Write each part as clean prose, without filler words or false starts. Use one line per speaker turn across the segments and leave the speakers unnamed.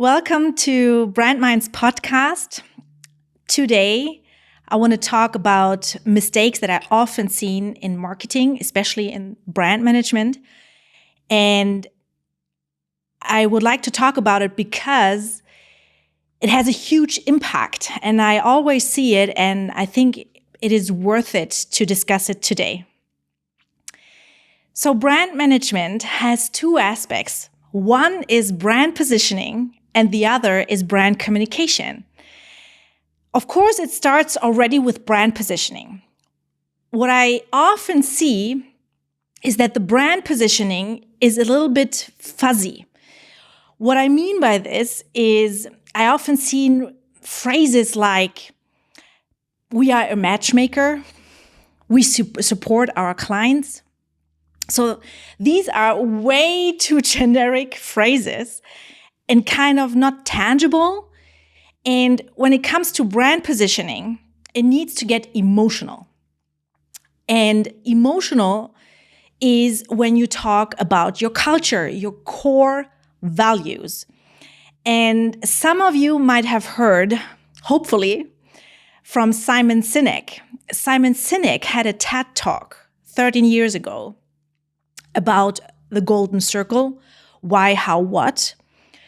Welcome to Brandmind's podcast. Today, I want to talk about mistakes that I often seen in marketing, especially in brand management. And I would like to talk about it because it has a huge impact and I always see it, and I think it is worth it to discuss it today. So brand management has two aspects. One is brand positioning and the other is brand communication. Of course, it starts already with brand positioning. What I often see is that the brand positioning is a little bit fuzzy. What I mean by this is I often see phrases like, we are a matchmaker, we support our clients. So these are way too generic phrases and kind of not tangible. And when it comes to brand positioning, it needs to get emotional. And emotional is when you talk about your culture, your core values. And some of you might have heard, hopefully, from Simon Sinek. Simon Sinek had a TED Talk 13 years ago about the golden circle, why, how, what,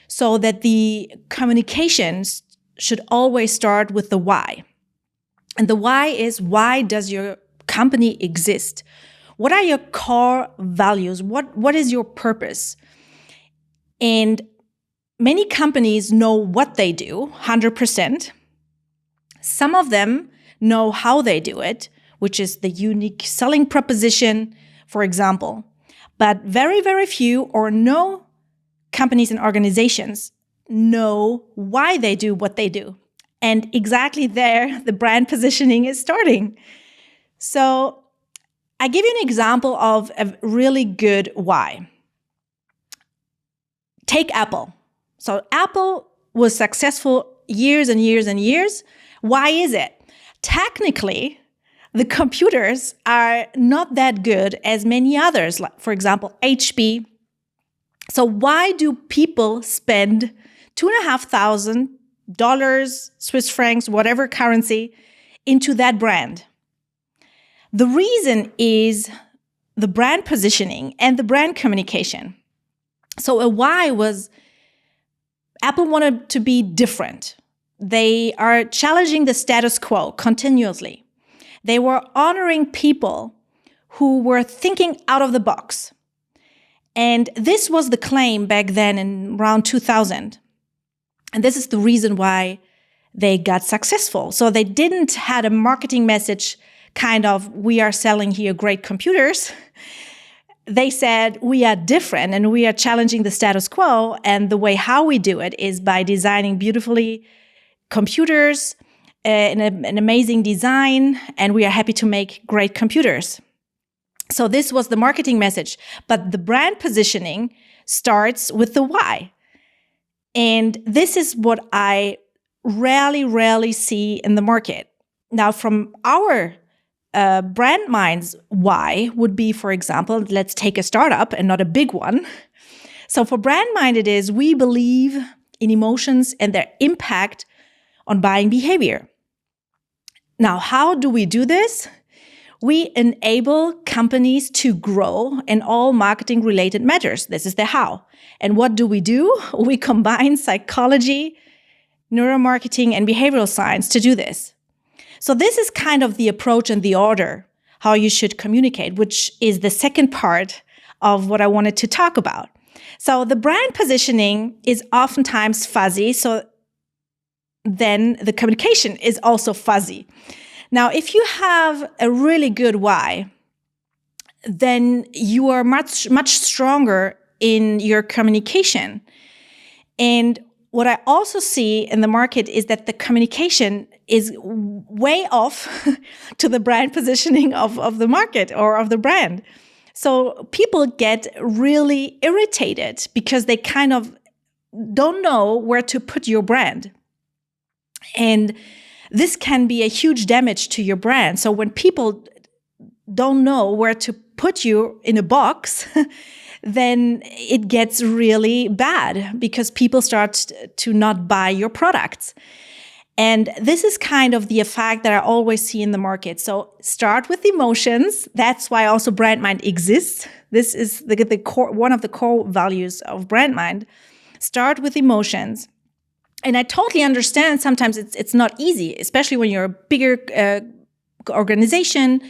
so that the communications should always start with the why. And the why is, why does your company exist? What are your core values? What is your purpose? And many companies know what they do, 100%. Some of them know how they do it, which is the unique selling proposition, for example. But very, very few or no companies and organizations know why they do what they do. And exactly there, the brand positioning is starting. So I give you an example of a really good why. Take Apple. So Apple was successful years and years and years. Why is it? Technically, the computers are not that good as many others, like, for example, HP. So why do people spend $2,500, Swiss francs, whatever currency, into that brand? The reason is the brand positioning and the brand communication. So a why was Apple wanted to be different. They are challenging the status quo continuously. They were honoring people who were thinking out of the box. And this was the claim back then in around 2000. And this is the reason why they got successful. So they didn't have a marketing message kind of, we are selling here great computers. They said, we are different and we are challenging the status quo. And the way how we do it is by designing beautifully computers, an amazing design, and we are happy to make great computers. So this was the marketing message, but the brand positioning starts with the why. And this is what I rarely see in the market. Now, from our Brandmind's why would be, for example, let's take a startup and not a big one. So for Brandmind, it is, we believe in emotions and their impact on buying behavior. Now, how do we do this? We enable companies to grow in all marketing-related matters. This is the how. And what do? We combine psychology, neuromarketing, and behavioral science to do this. So this is kind of the approach and the order, how you should communicate, which is the second part of what I wanted to talk about. So the brand positioning is oftentimes fuzzy, so then the communication is also fuzzy. Now, if you have a really good why, then you are much stronger in your communication. And what I also see in the market is that the communication is way off to the brand positioning of the market or of the brand. So people get really irritated because they kind of don't know where to put your brand. And this can be a huge damage to your brand. So when people don't know where to put you in a box, then it gets really bad because people start to not buy your products. And this is kind of the effect that I always see in the market. So start with emotions. That's why also Brandmind exists. This is the core, one of the core values of Brandmind. Start with emotions. And I totally understand sometimes it's not easy, especially when you're a bigger organization,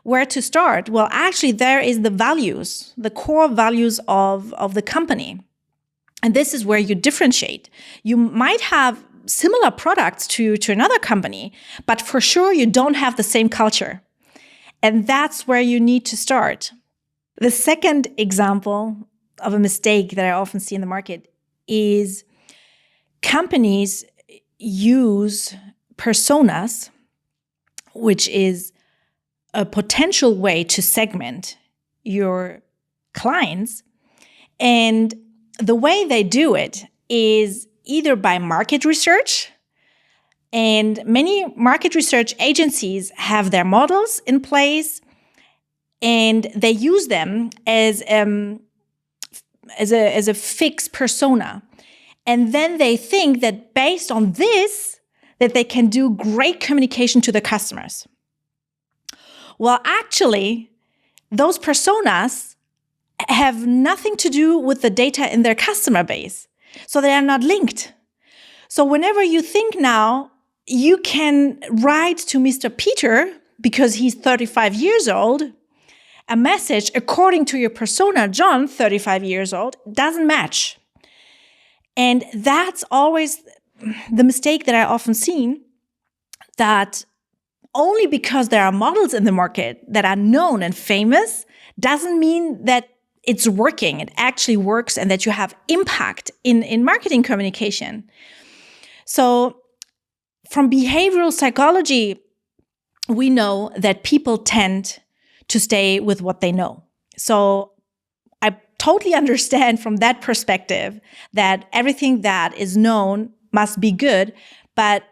where to start. Well, actually, there is the values, the core values of the company. And this is where you differentiate. You might have similar products to another company, but for sure you don't have the same culture. And that's where you need to start. The second example of a mistake that I often see in the market is companies use personas, which is a potential way to segment your clients. And the way they do it is either by market research, and many market research agencies have their models in place, and they use them as a fixed persona. And then they think that based on this, that they can do great communication to the customers. Well, actually, those personas have nothing to do with the data in their customer base. So they are not linked. So whenever you think now, you can write to Mr. Peter, because he's 35 years old, a message according to your persona, John, 35 years old, doesn't match. And that's always the mistake that I often see, that only because there are models in the market that are known and famous doesn't mean that it's working, it actually works, and that you have impact in marketing communication. So from behavioral psychology, we know that people tend to stay with what they know. So I totally understand from that perspective that everything that is known must be good, but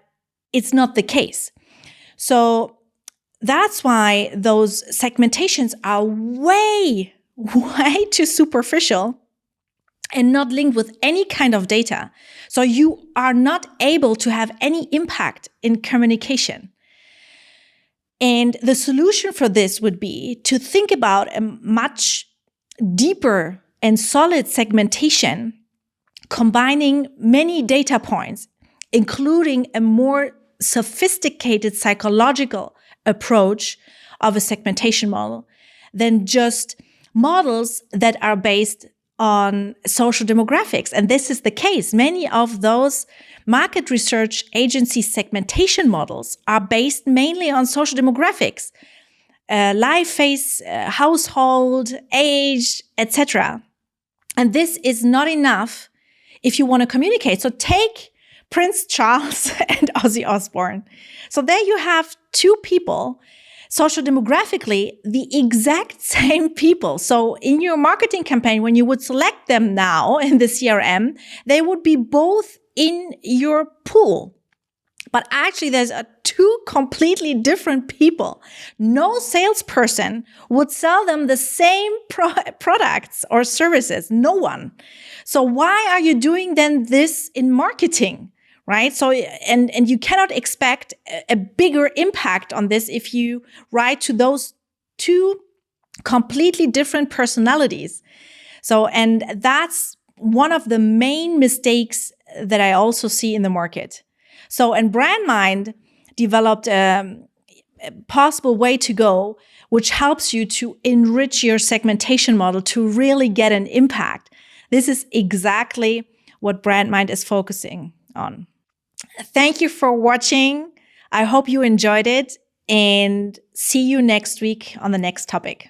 it's not the case. So that's why those segmentations are way too superficial and not linked with any kind of data. So you are not able to have any impact in communication. And the solution for this would be to think about a much deeper and solid segmentation, combining many data points, including a more sophisticated psychological approach of a segmentation model than just models that are based on social demographics. And this is the case. Many of those market research agency segmentation models are based mainly on social demographics, life phase, household, age, etc. And this is not enough if you want to communicate. So take Prince Charles and Ozzy Osbourne. So there you have two people, social demographically, the exact same people. So in your marketing campaign, when you would select them now in the CRM, they would be both in your pool. But actually, there's two completely different people. No salesperson would sell them the same products or services. No one. So why are you doing then this in marketing? Right? So, and you cannot expect a bigger impact on this if you write to those two completely different personalities. So, and that's one of the main mistakes that I also see in the market. So, and Brandmind developed a possible way to go, which helps you to enrich your segmentation model to really get an impact. This is exactly what Brandmind is focusing on. Thank you for watching. I hope you enjoyed it, and see you next week on the next topic.